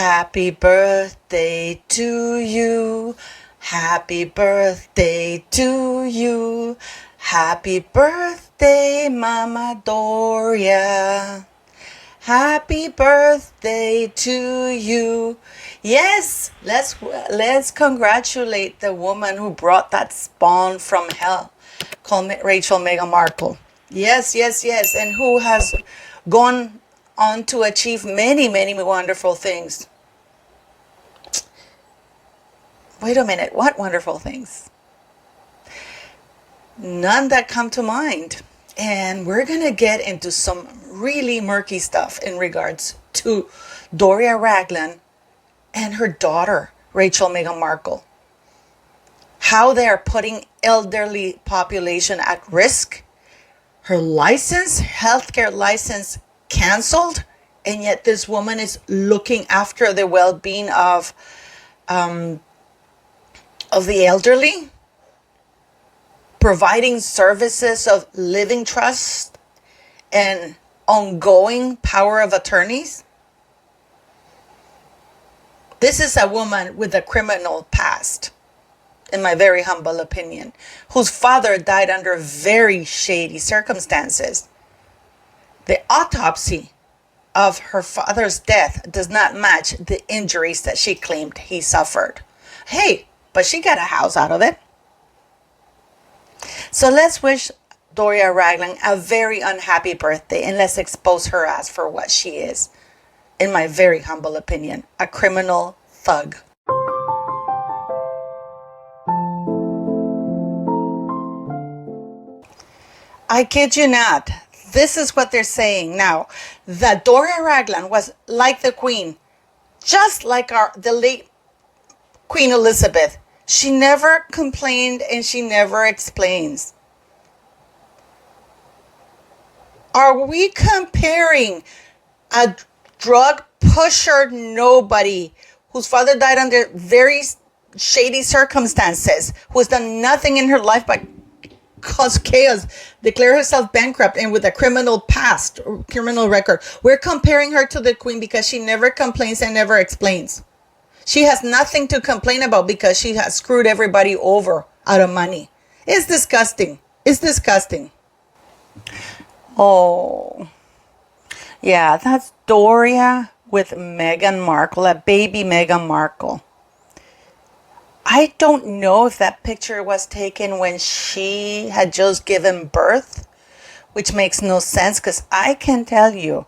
Happy birthday to you. Happy birthday to you. Happy birthday, Mama Doria. Happy birthday to you. Yes, let's congratulate the woman who brought that spawn from hell, called Rachel Meghan Markle. Yes, yes, yes, and who has gone on to achieve many, many wonderful things. Wait a minute, what wonderful things? None that come to mind. And we're going to get into some really murky stuff in regards to Doria Ragland and her daughter, Rachel Meghan Markle. How they are putting elderly population at risk. Her license, healthcare license, canceled, and yet this woman is looking after the well-being of the elderly, providing services of living trust and ongoing power of attorneys. This is a woman with a criminal past, in my very humble opinion, whose father died under very shady circumstances. The autopsy of her father's death does not match the injuries that she claimed he suffered. Hey, but she got a house out of it. So let's wish Doria Ragland a very unhappy birthday, and let's expose her as for what she is, in my very humble opinion, a criminal thug. I kid you not. This is what they're saying now, that Doria Ragland was like the Queen, just like the late Queen Elizabeth. She never complained and she never explains. Are we comparing a drug pusher nobody whose father died under very shady circumstances, who has done nothing in her life but cause chaos, declare herself bankrupt, and with a criminal past, criminal record? We're comparing her to the Queen because she never complains and never explains. She has nothing to complain about because she has screwed everybody over out of money. It's disgusting. It's disgusting. Oh, yeah, that's Doria with Meghan Markle, a baby Meghan Markle. I don't know if that picture was taken when she had just given birth, which makes no sense, because I can tell you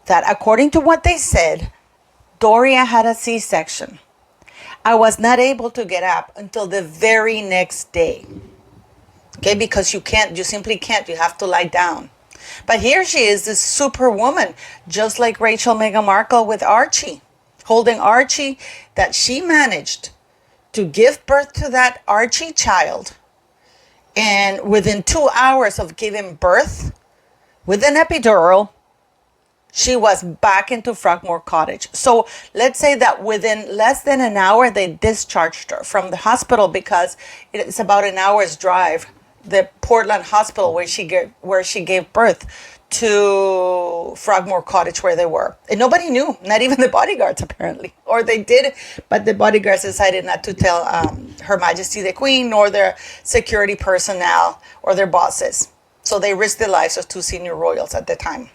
that according to what they said, Doria had a C-section. I was not able to get up until the very next day. Okay, because you simply can't. You have to lie down. But here she is, this superwoman, just like Rachel Meghan Markle with Archie, holding Archie, that she managed to give birth to that Archie child. And within 2 hours of giving birth, with an epidural, she was back into Frogmore Cottage. So let's say that within less than an hour, they discharged her from the hospital, because it's about an hour's drive, the Portland hospital where she gave birth, to Frogmore Cottage where they were. And nobody knew, not even the bodyguards apparently. Or they did, but the bodyguards decided not to tell Her Majesty the Queen, nor their security personnel or their bosses. So they risked the lives of two senior royals at the time.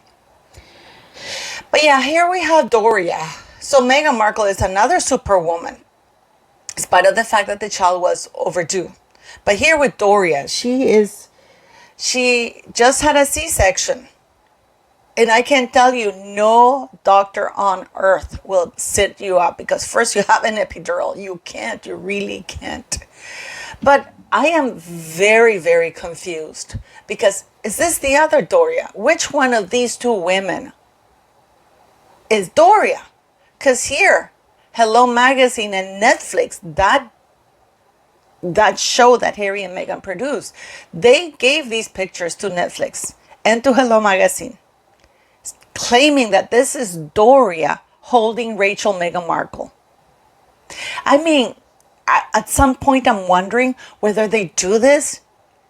But yeah, here we have Doria. So Meghan Markle is another superwoman, in spite of the fact that the child was overdue. But here with Doria, she just had a C-section. And I can tell you, no doctor on earth will sit you up, because first you have an epidural. You really can't. But I am very, very confused, because is this the other Doria? Which one of these two women is Doria? Because here, Hello Magazine and Netflix, that show that Harry and Meghan produced, they gave these pictures to Netflix and to Hello Magazine, claiming that this is Doria holding Rachel Meghan Markle. I mean, at some point I'm wondering whether they do this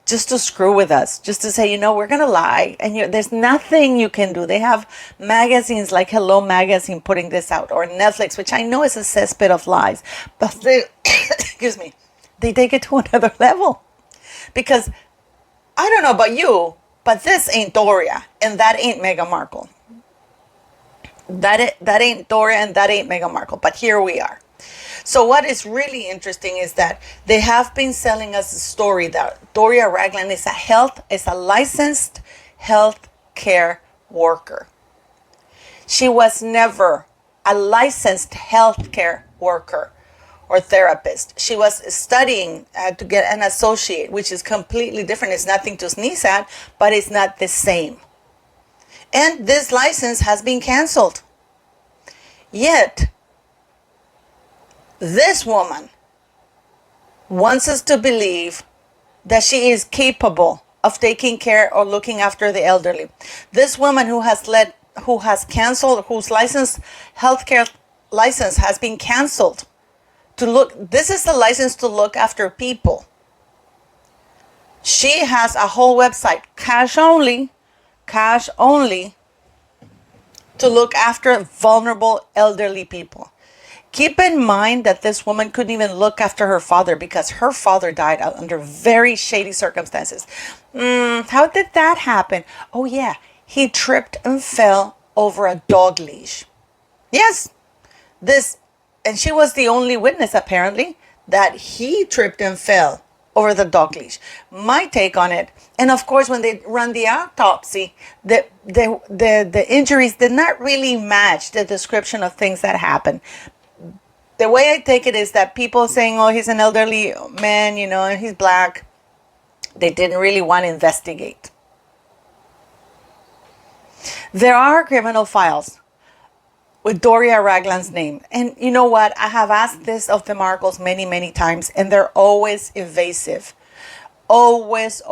just to screw with us, just to say, we're going to lie. And there's nothing you can do. They have magazines like Hello Magazine putting this out, or Netflix, which I know is a cesspit of lies. But they, excuse me, they take it to another level. Because I don't know about you, but this ain't Doria and that ain't Meghan Markle. That ain't Doria and that ain't Meghan Markle. But here we are. So what is really interesting is that they have been selling us a story that Doria Ragland is a licensed health care worker. She was never a licensed health care worker or therapist. She was studying to get an associate, which is completely different. It's nothing to sneeze at, but it's not the same. And this license has been canceled. Yet, this woman wants us to believe that she is capable of taking care or looking after the elderly. This woman whose licensed healthcare license has been canceled. This is the license to look after people. She has a whole website, cash only, to look after vulnerable elderly people. Keep in mind that this woman couldn't even look after her father because her father died under very shady circumstances. How did that happen? Oh yeah, he tripped and fell over a dog leash. Yes, and she was the only witness apparently that he tripped and fell over the dog leash. My take on it, and of course when they run the autopsy, the injuries did not really match the description of things that happened. The way I take it is that people saying, oh, he's an elderly man, and he's black, they didn't really want to investigate. There are criminal files with Doria Ragland's name. And you know what? I have asked this of the Markles many, many times, and they're always evasive. Always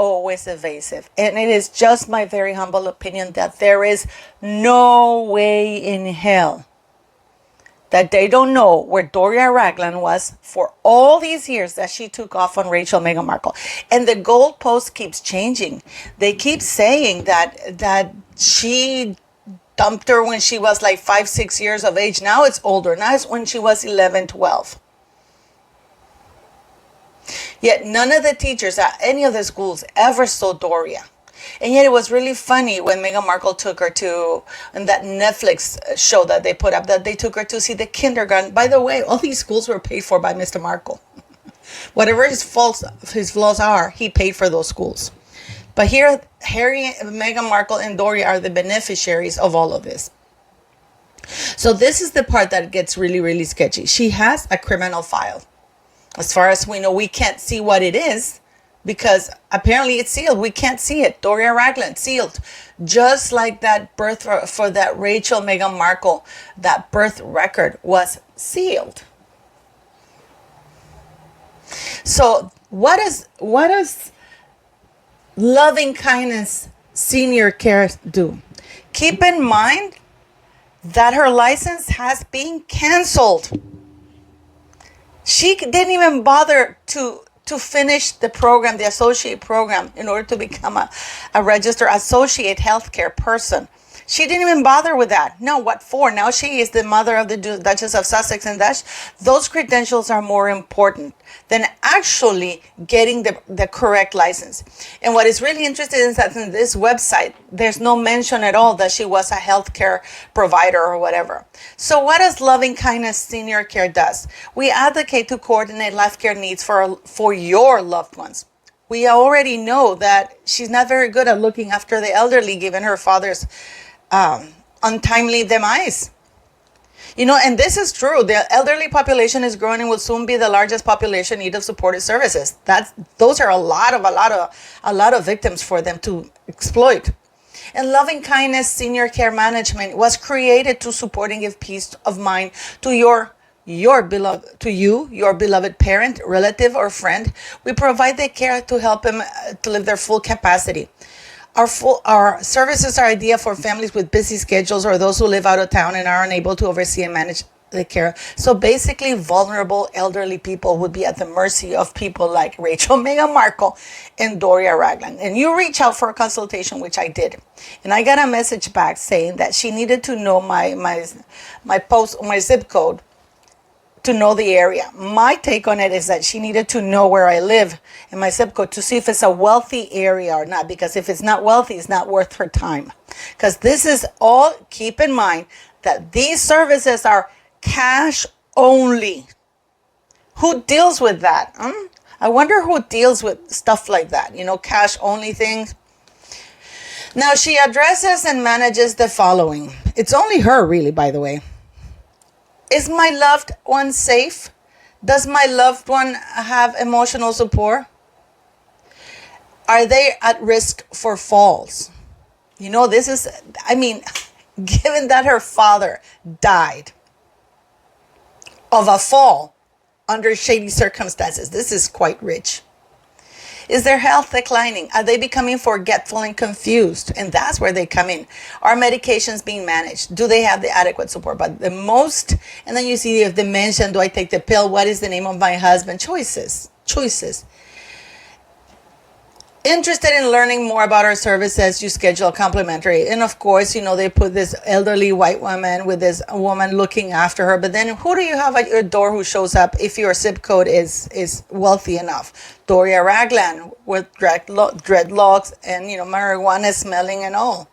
evasive. And it is just my very humble opinion that there is no way in hell that they don't know where Doria Ragland was for all these years that she took off on Meghan Markle. And the goalpost keeps changing. They keep saying that she dumped her when she was like 5-6 years of age. Now it's older. Now it's when she was 11-12. Yet none of the teachers at any of the schools ever saw Doria. And yet it was really funny when Meghan Markle took her to, and that Netflix show that they put up, that they took her to see the kindergarten. By the way, all these schools were paid for by Mr. Markle. Whatever his flaws are, he paid for those schools. But here, Meghan Markle and Doria are the beneficiaries of all of this. So this is the part that gets really, really sketchy. She has a criminal file. As far as we know, we can't see what it is because apparently it's sealed. We can't see it. Doria Ragland, sealed. Just like that birth for that Meghan Markle, that birth record was sealed. So what does loving kindness senior care do? Keep in mind that her license has been canceled. She didn't even bother to finish the program, the associate program, in order to become a registered associate healthcare person. She didn't even bother with that. No, what for? Now she is the mother of the Duchess of Sussex, and those credentials are more important than actually getting the correct license. And what is really interesting is that in this website, there's no mention at all that she was a healthcare provider or whatever. So what does Loving Kindness Senior Care does? We advocate to coordinate life care needs for your loved ones. We already know that she's not very good at looking after the elderly, given her father's untimely demise. And this is true. The elderly population is growing and will soon be the largest population in need of supportive services. Those are a lot of victims for them to exploit. And Loving Kindness Senior Care Management was created to support and give peace of mind to your beloved parent, relative, or friend. We provide the care to help them to live their full capacity. Our services are ideal for families with busy schedules or those who live out of town and are unable to oversee and manage the care. So basically, vulnerable elderly people would be at the mercy of people like Rachel, Meghan Markle, and Doria Ragland. And you reach out for a consultation, which I did, and I got a message back saying that she needed to know my zip code to know the area. My take on it is that she needed to know where I live and my zip code to see if it's a wealthy area or not. Because if it's not wealthy, it's not worth her time. Because this is all, keep in mind that these services are cash only. Who deals with that? I wonder who deals with stuff like that, cash only things. Now she addresses and manages the following. It's only her, really, by the way. Is my loved one safe? Does my loved one have emotional support? Are they at risk for falls? This is, given that her father died of a fall under shady circumstances, this is quite rich. Is their health declining? Are they becoming forgetful and confused? And that's where they come in. Are medications being managed? Do they have the adequate support? But the most, and then you see if dementia, do I take the pill? What is the name of my husband? Choices. Interested in learning more about our services, you schedule complimentary. And of course, they put this elderly white woman with this woman looking after her. But then who do you have at your door who shows up if your zip code is wealthy enough? Doria Ragland with dreadlocks and, marijuana smelling and all.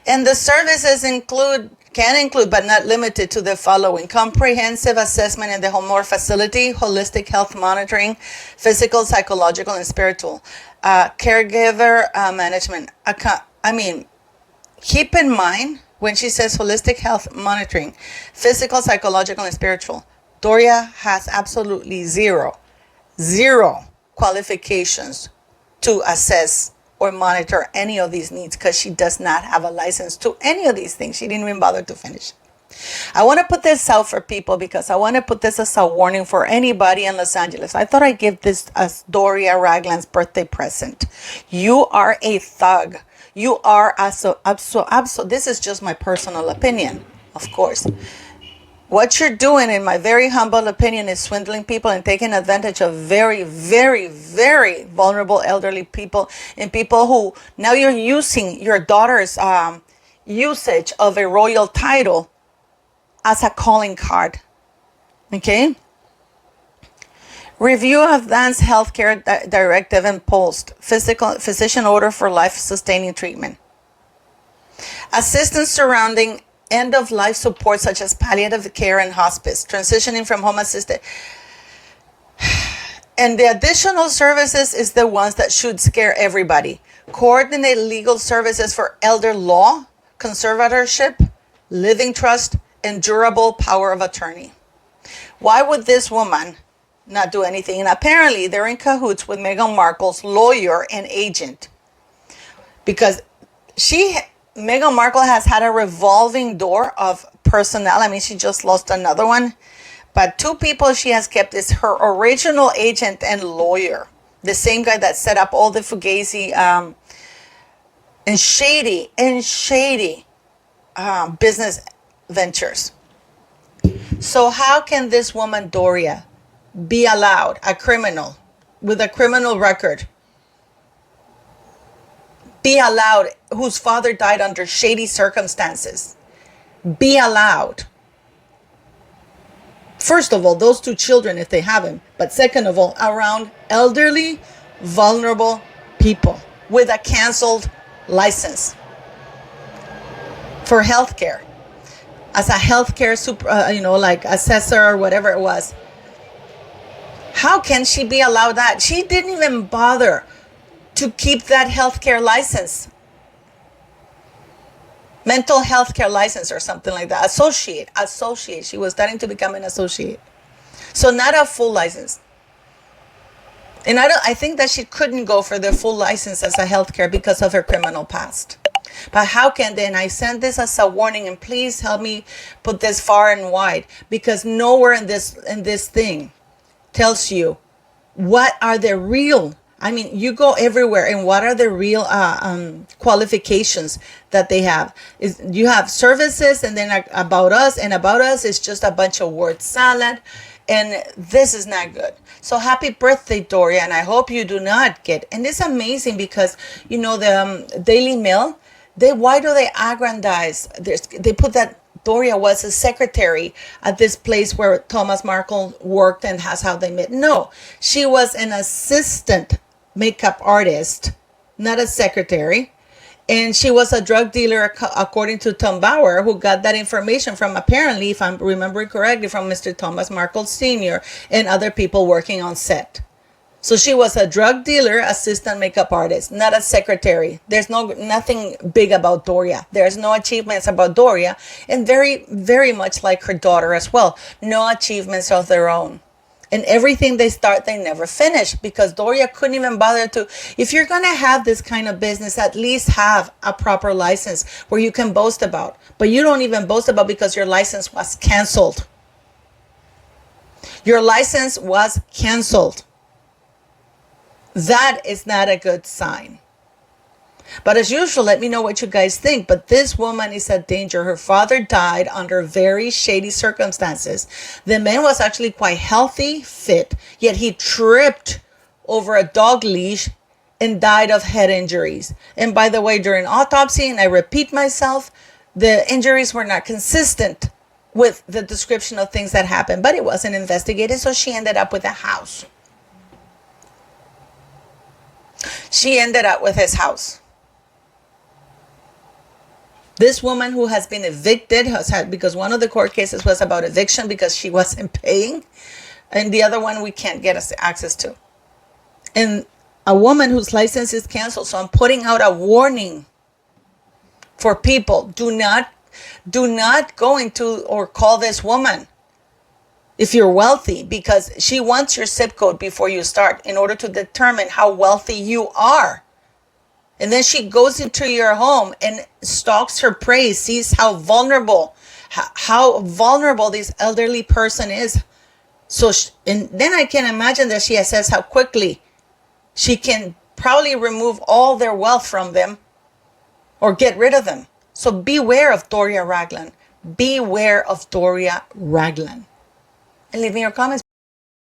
And the services can include, but not limited to the following: comprehensive assessment in the home or facility, holistic health monitoring, physical, psychological, and spiritual, caregiver management. Keep in mind when she says holistic health monitoring, physical, psychological, and spiritual, Doria has absolutely zero qualifications to assess or monitor any of these needs, because she does not have a license to any of these things. She didn't even bother to finish. I want to put this out for people because I want to put this as a warning for anybody in Los Angeles. I thought I'd give this as Doria Ragland's birthday present. You are a thug. You are this is just my personal opinion, of course. What you're doing, in my very humble opinion, is swindling people and taking advantage of very, very, very vulnerable elderly people, and people who now you're using your daughter's usage of a royal title as a calling card. Okay? Review of Advanced Healthcare Directive imposed. Physician order for life-sustaining treatment. Assistance surrounding end-of-life support such as palliative care and hospice, transitioning from home assisted. And the additional services is the ones that should scare everybody. Coordinate legal services for elder law, conservatorship, living trust, and durable power of attorney. Why would this woman not do anything? And apparently they're in cahoots with Meghan Markle's lawyer and agent, because Meghan Markle has had a revolving door of personnel. She just lost another one. But two people she has kept is her original agent and lawyer. The same guy that set up all the fugazi and shady business ventures. So how can this woman, Doria, be allowed, a criminal with a criminal record, be allowed, whose father died under shady circumstances, be allowed? First of all, those two children, if they have him. But second of all, around elderly, vulnerable people with a canceled license for healthcare, as a healthcare like assessor or whatever it was. How can she be allowed that? She didn't even bother to keep that healthcare license, mental health care license or something like that. Associate. She was starting to become an associate. So not a full license. And I think that she couldn't go for the full license as a healthcare because of her criminal past. But how can they? And I send this as a warning, and please help me put this far and wide, because nowhere in this thing tells you what are the real I mean, you go everywhere, and what are the real qualifications that they have? Is you have services, and then about us, and about us is just a bunch of word salad, and this is not good. So happy birthday, Doria, and I hope you do not get. And it's amazing because the Daily Mail. Why do they aggrandize? They put that Doria was a secretary at this place where Thomas Markle worked and has how they met. No, she was an assistant makeup artist, not a secretary. And she was a drug dealer, according to Tom Bauer, who got that information from, apparently, if I'm remembering correctly, from Mr. Thomas Markle Sr. and other people working on set. So she was a drug dealer, assistant makeup artist, not a secretary. There's nothing big about Doria. There's no achievements about Doria, and very, very much like her daughter as well. No achievements of their own. And everything they start, they never finish, because Doria couldn't even bother to. If you're going to have this kind of business, at least have a proper license where you can boast about. But you don't even boast about because your license was canceled. Your license was canceled. That is not a good sign. But as usual, let me know what you guys think. But this woman is a danger. Her father died under very shady circumstances. The man was actually quite healthy, fit, yet he tripped over a dog leash and died of head injuries. And by the way, during autopsy, and I repeat myself, the injuries were not consistent with the description of things that happened, but it wasn't investigated, so she ended up with a house. She ended up with his house. This woman who has been evicted because one of the court cases was about eviction because she wasn't paying, and the other one we can't get us access to. And a woman whose license is canceled. So I'm putting out a warning for people. Do not go into or call this woman if you're wealthy, because she wants your zip code before you start in order to determine how wealthy you are. And then she goes into your home and stalks her prey, sees how vulnerable this elderly person is. And then I can imagine that she assesses how quickly she can probably remove all their wealth from them or get rid of them. So beware of Doria Ragland. Beware of Doria Ragland. And leave me your comments.